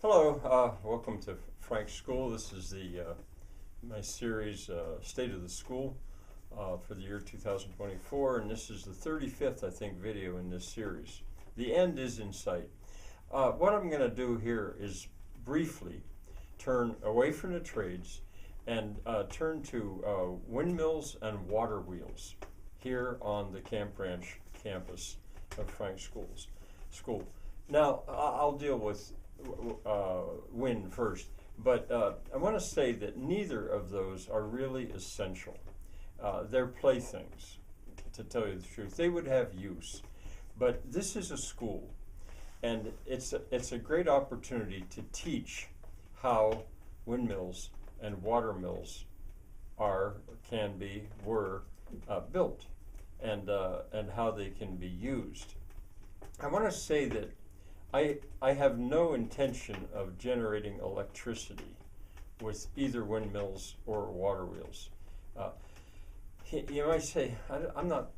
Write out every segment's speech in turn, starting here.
Hello, welcome to Frank's School. This is the my series, State of the School, for the year 2024, and this is the 35th, I think, video in this series. The end is in sight. What I'm going to do here is briefly turn away from the trades and turn to windmills and water wheels here on the Camp Ranch campus of Frank's School. Now, I'll deal with wind first, but I want to say that neither of those are really essential. They're playthings, to tell you the truth. They would have use, but this is a school, and it's a great opportunity to teach how windmills and water mills were built, and how they can be used. I want to say that I have no intention of generating electricity with either windmills or water wheels. You might say, I'm not,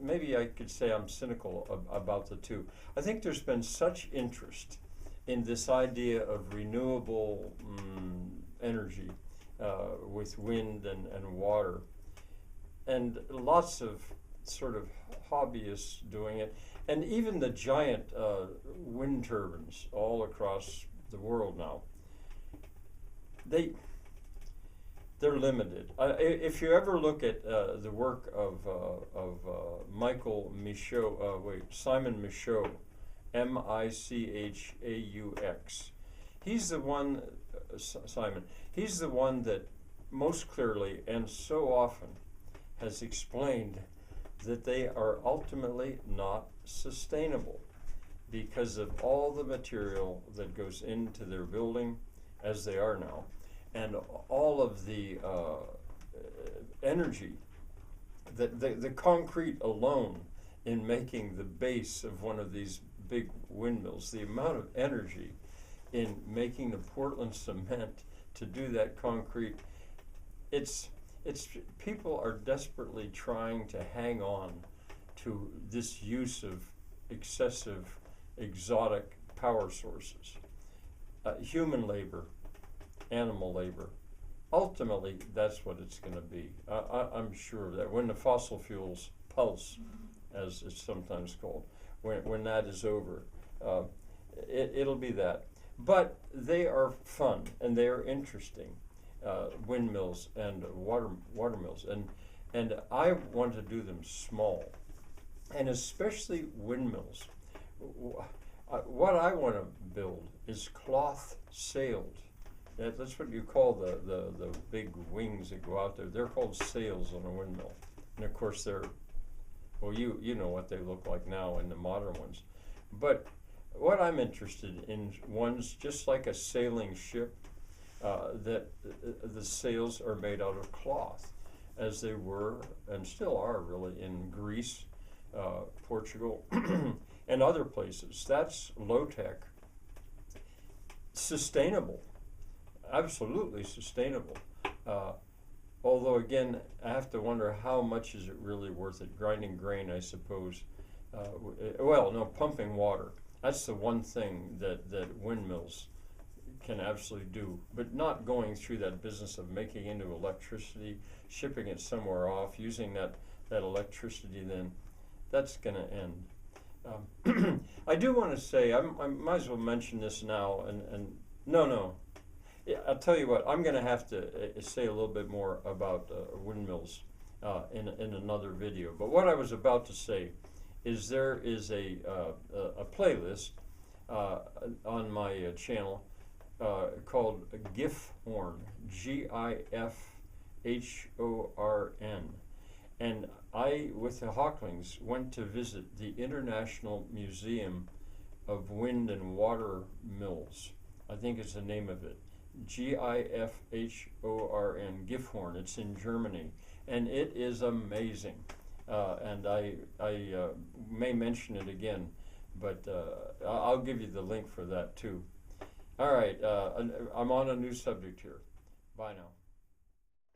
maybe I could say I'm cynical about the two. I think there's been such interest in this idea of renewable energy with wind and water, and lots of sort of hobbyists doing it. And even the giant wind turbines all across the world now, they're limited. If you ever look at the work of Simon Michaud, M-I-C-H-A-U-X, he's the one, Simon, he's the one that most clearly and so often has explained that they are ultimately not sustainable because of all the material that goes into their building as they are now, and all of the energy, the concrete alone in making the base of one of these big windmills, the amount of energy in making the Portland cement to do that concrete, people are desperately trying to hang on to this use of excessive, exotic power sources. Human labor, animal labor, ultimately that's what it's going to be. I'm sure of that. When the fossil fuels pulse, as it's sometimes called, when that is over, it'll be that. But they are fun and they are interesting. Windmills and water mills, and I want to do them small, and especially windmills. What I want to build is cloth sailed. That's what you call the big wings that go out there. They're called sails on a windmill, and of course you know what they look like now in the modern ones. But what I'm interested in, ones just like a sailing ship. That the sails are made out of cloth, as they were and still are really in Greece, Portugal, and other places. That's low-tech, sustainable, absolutely sustainable. Although, again, I have to wonder how much is it really worth it? Grinding grain, I suppose. Pumping water. That's the one thing that windmills can absolutely do, but not going through that business of making into electricity, shipping it somewhere off, using that electricity, then that's going to end. I do want to say, I might as well mention this now, and no. Yeah, I'll tell you what, I'm going to have to say a little bit more about windmills in another video. But what I was about to say is there is a playlist on my channel called Gifhorn, Gifhorn, and I, with the Hawklings, went to visit the International Museum of Wind and Water Mills. I think it's the name of it, Gifhorn, Gifhorn. It's in Germany, and it is amazing. And I may mention it again, but I'll give you the link for that too. All right, I'm on a new subject here. Bye now.